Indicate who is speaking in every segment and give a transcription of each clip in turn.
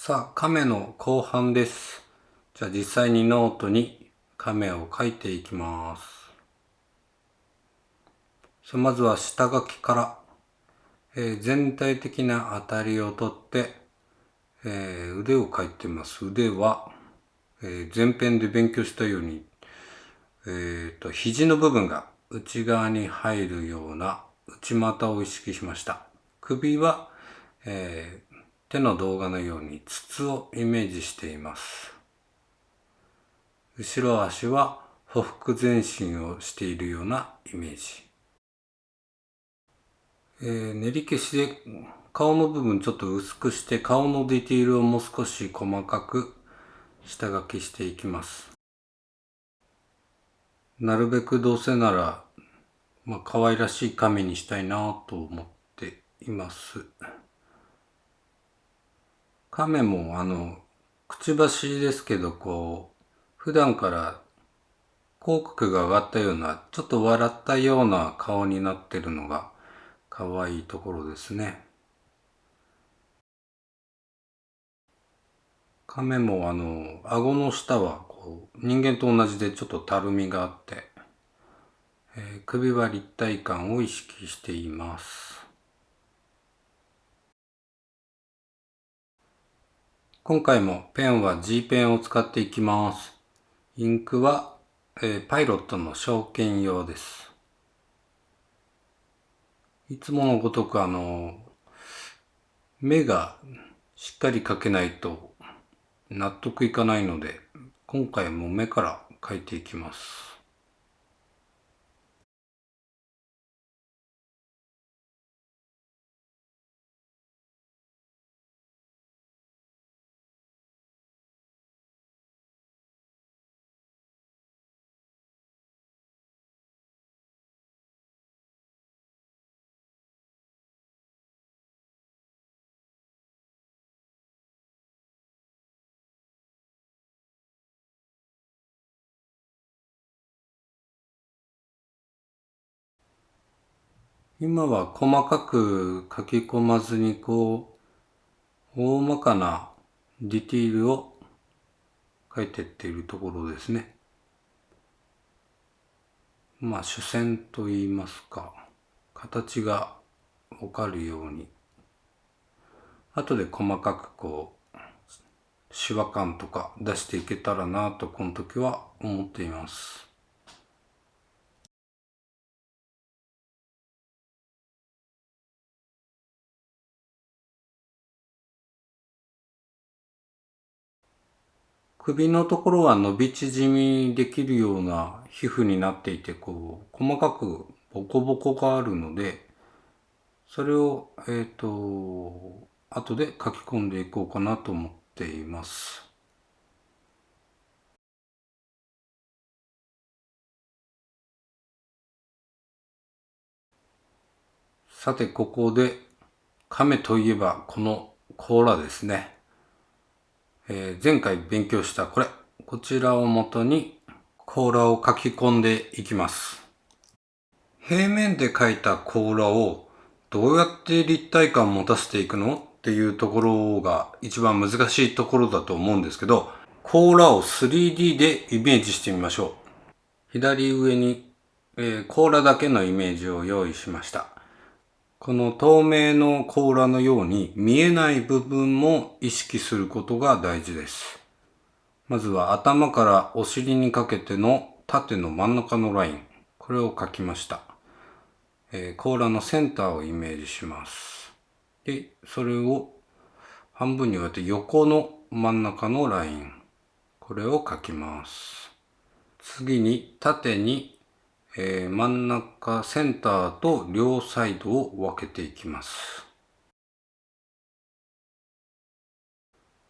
Speaker 1: さあ、亀の後半です。じゃあ実際にノートに亀を描いていきます。まずは下書きから、全体的な当たりをとって、腕を描いてます。腕は、前編で勉強したように、肘の部分が内側に入るような内股を意識しました。首は、手の動画のように筒をイメージしています。後ろ足は匍匐前進をしているようなイメージ。練り消しで顔の部分ちょっと薄くして顔のディティールをもう少し細かく下書きしていきます。なるべくどうせなら、可愛らしい髪にしたいなと思っています。亀もくちばしですけど普段から口角が上がったような、ちょっと笑ったような顔になってるのが可愛いところですね。亀も顎の下は人間と同じでちょっとたるみがあって、首は立体感を意識しています。今回もペンは G ペンを使っていきます。インクは、パイロットの証券用です。いつものごとく目がしっかり描けないと納得いかないので、今回も目から描いていきます。今は細かく書き込まずに大まかなディティールを書いていっているところですね。主線と言いますか、形がわかるように。後で細かくシワ感とか出していけたらなとこの時は思っています。首のところは伸び縮みできるような皮膚になっていて、細かくボコボコがあるので、それを、後で書き込んでいこうかなと思っています。さて、ここで、亀といえばこの甲羅ですね。前回勉強したこちらを元に甲羅を書き込んでいきます。平面で描いた甲羅をどうやって立体感を持たせていくのっていうところが一番難しいところだと思うんですけど、甲羅を 3D でイメージしてみましょう。左上に、甲羅だけのイメージを用意しました。この透明の甲羅のように見えない部分も意識することが大事です。まずは頭からお尻にかけての縦の真ん中のライン。これを描きました。甲羅のセンターをイメージします。で、それを半分に割って横の真ん中のライン。これを描きます。次に縦に、真ん中センターと両サイドを分けていきます。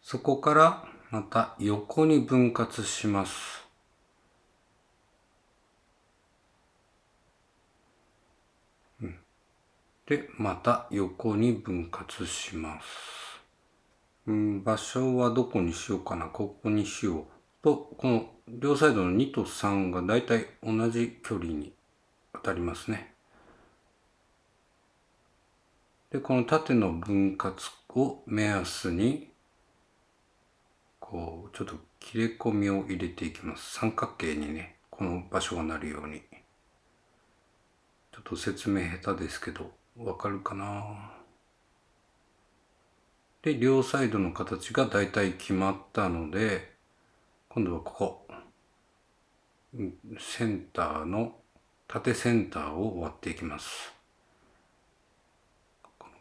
Speaker 1: そこからまた横に分割します。で、また横に分割します。場所はどこにしようかな。ここにしよう。と、この両サイドの2と3がだいたい同じ距離に当たりますね。で、この縦の分割を目安にこう、ちょっと切れ込みを入れていきます。三角形にね、この場所がなるように。ちょっと説明下手ですけど、わかるかな。で、両サイドの形がだいたい決まったので、今度はここ。センターの、縦センターを割っていきます。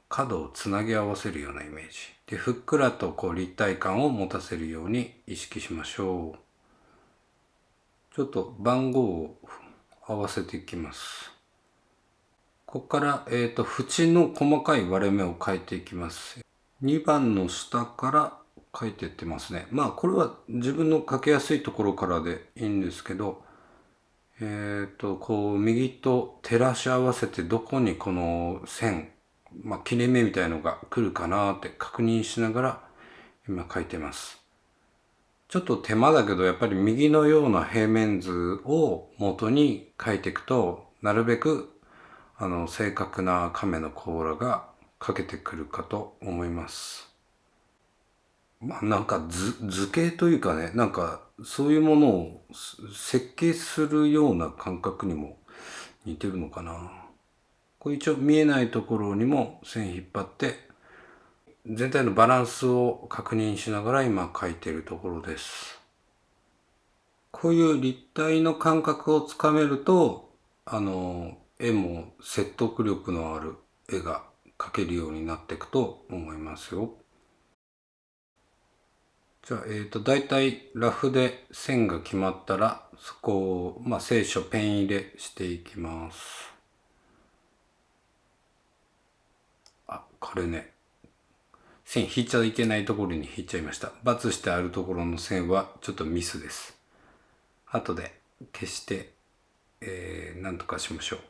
Speaker 1: 角をつなぎ合わせるようなイメージ。で、ふっくらとこう立体感を持たせるように意識しましょう。ちょっと番号を合わせていきます。ここから、縁の細かい割れ目を描いていきます。2番の下から描いていってますね。まあ、これは自分の描きやすいところからでいいんですけど、こう、右と照らし合わせてどこにこの線、切れ目みたいのが来るかなって確認しながら今描いてます。ちょっと手間だけど、やっぱり右のような平面図を元に描いていくと、なるべく正確な亀の甲羅が描けてくるかと思います。なんか図形というかね、なんかそういうものを設計するような感覚にも似てるのかな。これ一応見えないところにも線引っ張って、全体のバランスを確認しながら今描いているところです。こういう立体の感覚をつかめると、絵も説得力のある絵が描けるようになっていくと思いますよ。じゃあ、だいたいラフで線が決まったら、そこを、聖書ペン入れしていきます。これね、線引いちゃいけないところに引いちゃいました。×してあるところの線はちょっとミスです。後で消して、なんとかしましょう。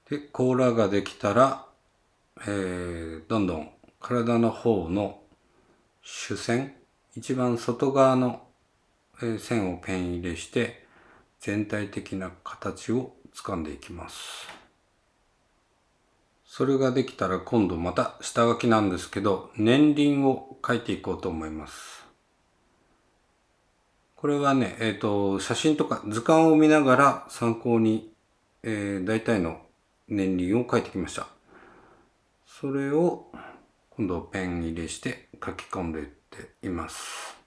Speaker 1: で、甲羅ができたら、どんどん体の方の主線、一番外側の線をペン入れして全体的な形を掴んでいきます。それができたら今度また下書きなんですけど、年輪を描いていこうと思います。これはね、写真とか図鑑を見ながら参考に、大体の年輪を描いてきました。それを今度ペン入れして書き込んでいっています。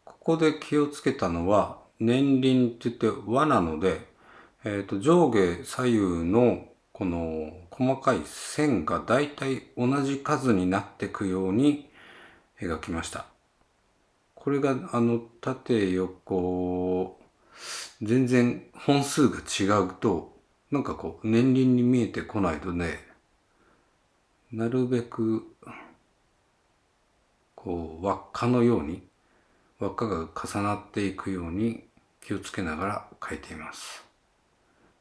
Speaker 1: ここで気をつけたのは、年輪って言って輪なので、上下左右のこの細かい線がだいたい同じ数になっていくように描きました。これが縦横全然本数が違うとなんかこう年輪に見えてこないので、なるべくこう輪っかのように輪っかが重なっていくように気をつけながら描いています。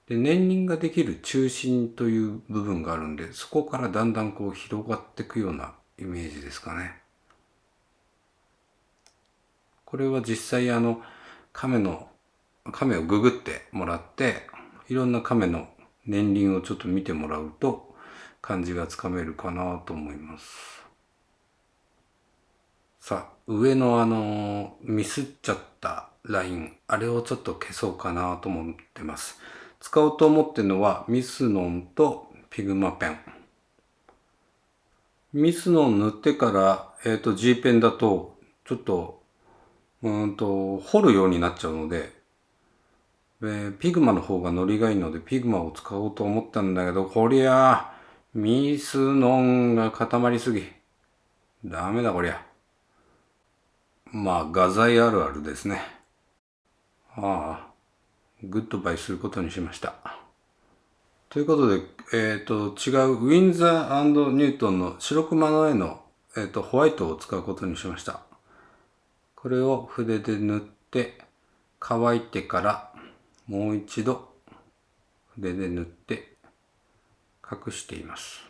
Speaker 1: で、年輪ができる中心という部分があるんで、そこからだんだんこう広がっていくようなイメージですかね。これは実際亀をググってもらって、いろんな亀の年輪をちょっと見てもらうと感じがつかめるかなと思います。さあ、上のミスっちゃったライン、あれをちょっと消そうかなと思ってます。使おうと思ってるのはミスノンとピグマペン。ミスノン塗ってから、G ペンだとちょっと彫るようになっちゃうので、ピグマの方がノリがいいのでピグマを使おうと思ったんだけど、こりゃミスノンが固まりすぎ。ダメだこりゃ。画材あるあるですね。グッドバイすることにしました。ということで、違うウィンザー&ニュートンの白熊の絵の、ホワイトを使うことにしました。これを筆で塗って乾いてからもう一度筆で塗って隠しています。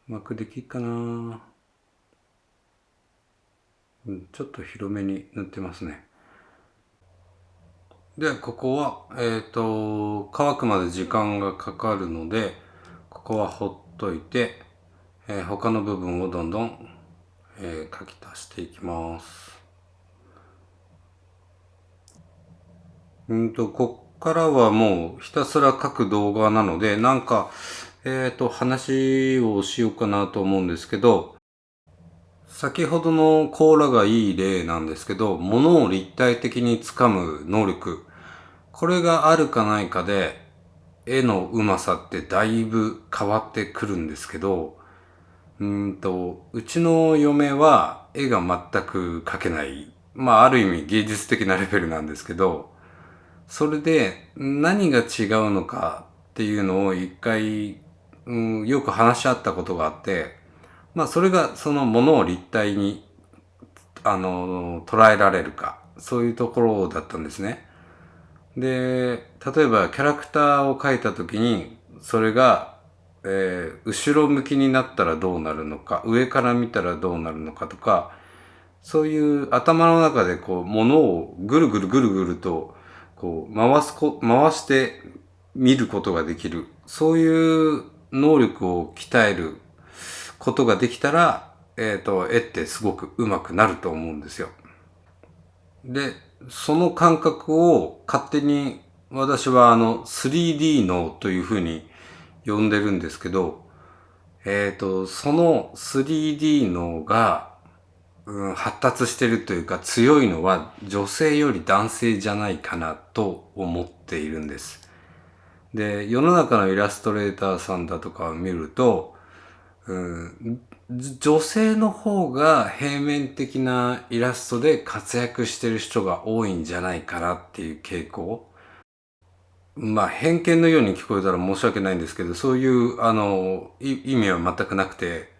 Speaker 1: うまくできるかな。ちょっと広めに塗ってますね。で、ここは、乾くまで時間がかかるので、ここはほっといて、他の部分をどんどん、書き足していきます。こっからはもうひたすら書く動画なので、話をしようかなと思うんですけど、先ほどの甲羅がいい例なんですけど、物を立体的につかむ能力。これがあるかないかで、絵の上手さってだいぶ変わってくるんですけど、うちの嫁は絵が全く描けない。まあ、ある意味芸術的なレベルなんですけど、それで何が違うのかっていうのを一回、よく話し合ったことがあって、まあそれがそのものを立体に、捉えられるか、そういうところだったんですね。で、例えばキャラクターを描いた時に、それが、後ろ向きになったらどうなるのか、上から見たらどうなるのかとか、そういう頭の中でこう、物をぐるぐるぐるぐると、こう、回して見ることができる。そういう能力を鍛えることができたら、絵ってすごく上手くなると思うんですよ。で、その感覚を勝手に私は3D 脳というふうに呼んでるんですけど、その 3D 脳が発達してるというか強いのは女性より男性じゃないかなと思っているんです。で、世の中のイラストレーターさんだとかを見ると、女性の方が平面的なイラストで活躍してる人が多いんじゃないかなっていう傾向。まあ偏見のように聞こえたら申し訳ないんですけど、そういう意味は全くなくて、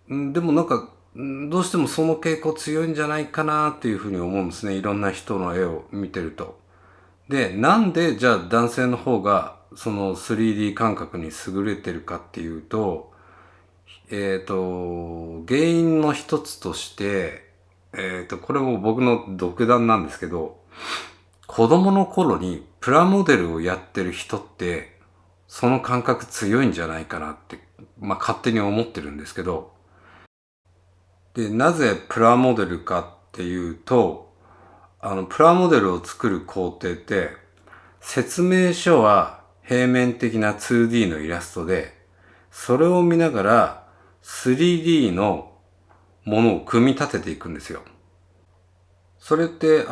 Speaker 1: でもどうしてもその傾向強いんじゃないかなっていうふうに思うんですね。いろんな人の絵を見てると。で、なんでじゃあ男性の方がその 3D 感覚に優れてるかっていうと、原因の一つとして、これも僕の独断なんですけど、子供の頃にプラモデルをやってる人って、その感覚強いんじゃないかなって、まあ勝手に思ってるんですけど、で、なぜプラモデルかっていうと、プラモデルを作る工程って、説明書は平面的な 2D のイラストで、それを見ながら 3D のものを組み立てていくんですよ。それって絵を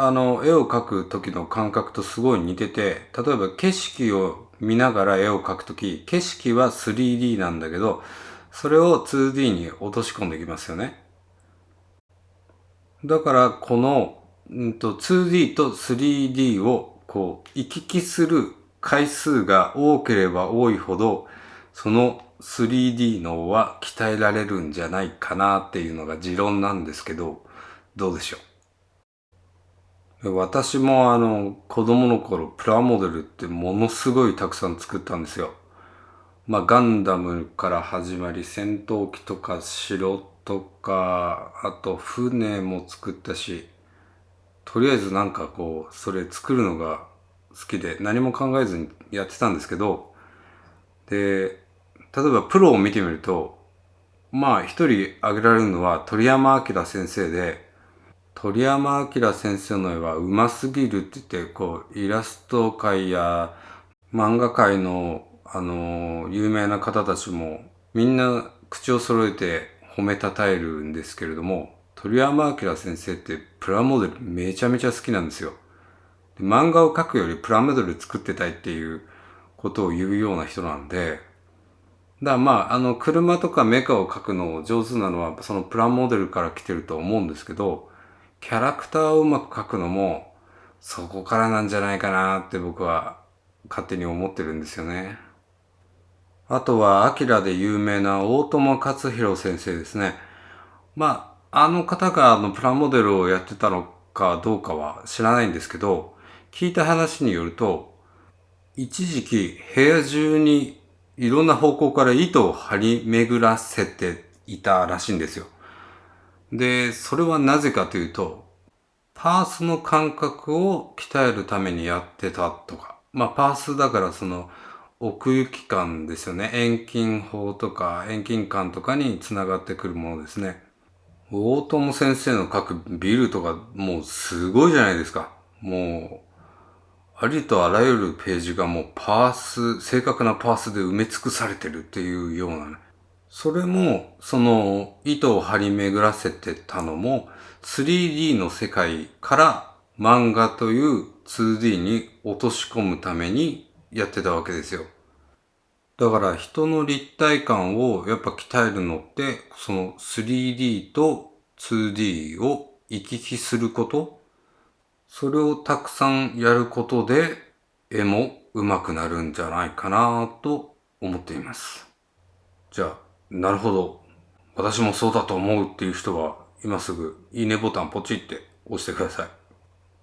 Speaker 1: 描く時の感覚とすごい似てて、例えば景色を見ながら絵を描くとき、景色は 3D なんだけど、それを 2D に落とし込んでいきますよね。だからこの、2D と 3D をこう行き来する回数が多ければ多いほど、その 3D 脳は鍛えられるんじゃないかなっていうのが持論なんですけど、どうでしょう。私も子供の頃プラモデルってものすごいたくさん作ったんですよ。まあガンダムから始まり戦闘機とか城とか、あと船も作ったし、とりあえずそれ作るのが好きで何も考えずにやってたんですけど、で、例えばプロを見てみると、まあ一人挙げられるのは鳥山明先生で、鳥山明先生の絵はうますぎるって言って、こう、イラスト界や漫画界の、有名な方たちもみんな口を揃えて褒めたたえるんですけれども、鳥山明先生ってプラモデルめちゃめちゃ好きなんですよ。漫画を描くよりプラモデル作ってたいっていうことを言うような人なんで、車とかメカを描くのを上手なのは、そのプラモデルから来てると思うんですけど、キャラクターをうまく描くのも、そこからなんじゃないかなって僕は勝手に思ってるんですよね。あとは、アキラで有名な大友克洋先生ですね。まあ、あの方がプラモデルをやってたのかどうかは知らないんですけど、聞いた話によると、一時期部屋中にいろんな方向から糸を張り巡らせていたらしいんですよ。で、それはなぜかというと、パースの感覚を鍛えるためにやってたとか。パースだから奥行き感ですよね。遠近法とか遠近感とかにつながってくるものですね。大友先生の描くビルとかもうすごいじゃないですか。もう、ありとあらゆるページがもう正確なパースで埋め尽くされてるっていうようなね。それも、糸を張り巡らせてたのも、3D の世界から漫画という 2D に落とし込むためにやってたわけですよ。だから人の立体感をやっぱ鍛えるのって、その 3D と 2D を行き来すること、それをたくさんやることで絵も上手くなるんじゃないかなと思っています。じゃあ、なるほど。私もそうだと思うっていう人は今すぐいいねボタンポチって押してください。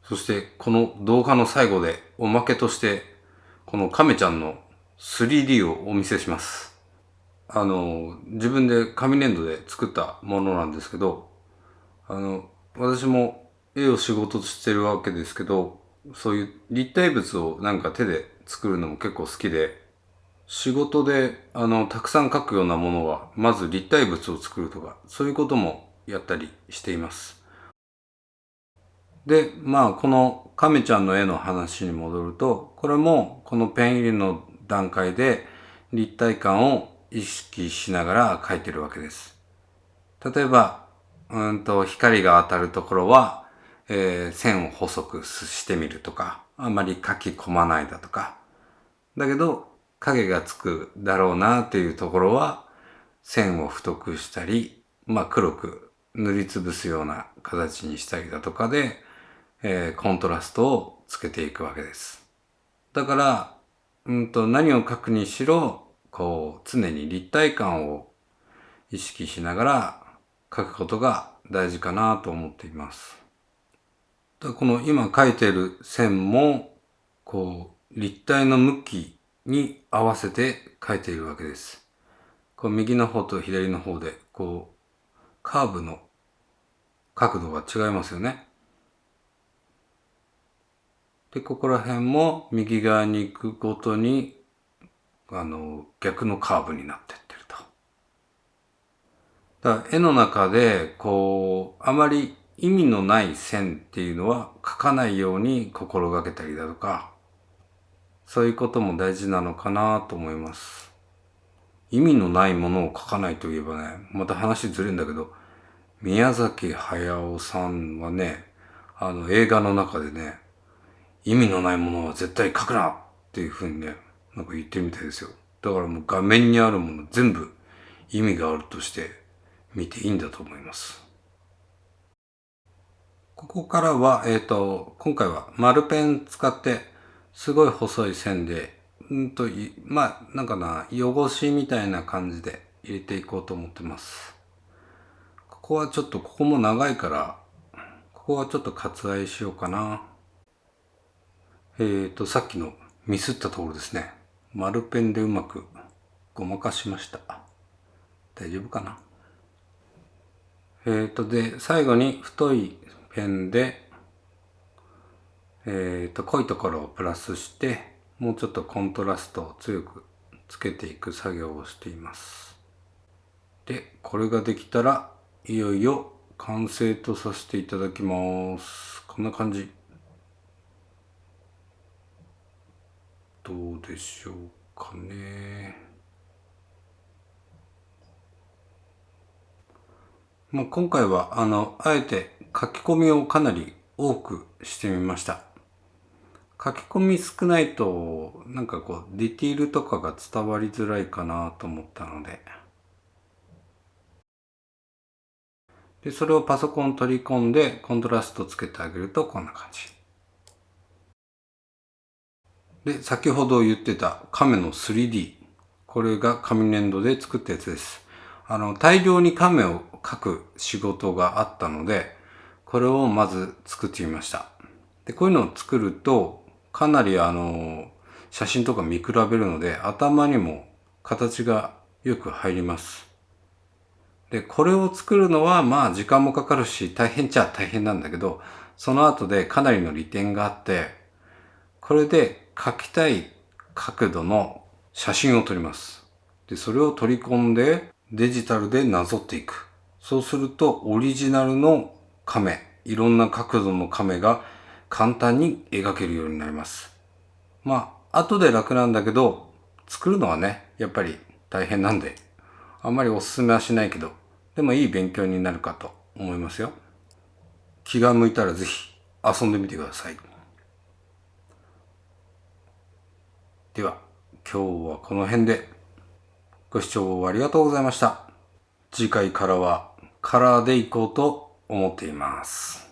Speaker 1: そしてこの動画の最後でおまけとしてこのカメちゃんの 3D をお見せします。自分で紙粘土で作ったものなんですけど、私も絵を仕事としてるわけですけど、そういう立体物をなんか手で作るのも結構好きで、仕事でたくさん描くようなものは、まず立体物を作るとか、そういうこともやったりしています。で、この亀ちゃんの絵の話に戻ると、これもこのペン入りの段階で立体感を意識しながら描いてるわけです。例えば、光が当たるところは、線を細くしてみるとか、あんまり描き込まないだとか。だけど、影がつくだろうなっていうところは、線を太くしたり、黒く塗りつぶすような形にしたりだとかで、コントラストをつけていくわけです。だから、何を描くにしろ、常に立体感を意識しながら描くことが大事かなと思っています。この今描いている線も、立体の向きに合わせて描いているわけです。右の方と左の方で、カーブの角度が違いますよね。で、ここら辺も右側に行くごとに、逆のカーブになってってると。だから絵の中で、あまり意味のない線っていうのは描かないように心がけたりだとか、そういうことも大事なのかなと思います。意味のないものを描かないといえばね、また話ずれるんだけど、宮崎駿さんはね、映画の中でね、意味のないものは絶対描くなっていう風にね、なんか言ってるみたいですよ。だからもう画面にあるもの全部意味があるとして見ていいんだと思います。ここからは、今回は丸ペン使って、すごい細い線で、なんかな、汚しみたいな感じで入れていこうと思ってます。ここはちょっと、ここも長いから、ここはちょっと割愛しようかな。さっきのミスったところですね。丸ペンでうまくごまかしました。大丈夫かな。で、最後に太いペンで、濃いところをプラスして、もうちょっとコントラストを強くつけていく作業をしています。で、これができたら、いよいよ完成とさせていただきます。こんな感じ。どうでしょうかね。今回は、あえて書き込みをかなり多くしてみました。書き込み少ないと、ディティールとかが伝わりづらいかなと思ったので。で、それをパソコン取り込んでコントラストつけてあげるとこんな感じ。で、先ほど言ってた亀の 3D。これが紙粘土で作ったやつです。大量に亀を描く仕事があったので、これをまず作ってみました。で、こういうのを作ると、かなり写真とか見比べるので、頭にも形がよく入ります。で、これを作るのは時間もかかるし大変っちゃ大変なんだけど、その後でかなりの利点があって、これで描きたい角度の写真を撮ります。で、それを取り込んでデジタルでなぞっていく。そうするとオリジナルの亀、いろんな角度の亀が簡単に描けるようになります。後で楽なんだけど、作るのはね、やっぱり大変なんで、あんまりおすすめはしないけど、でもいい勉強になるかと思いますよ。気が向いたらぜひ遊んでみてください。では、今日はこの辺でご視聴ありがとうございました。次回からはカラーでいこうと思っています。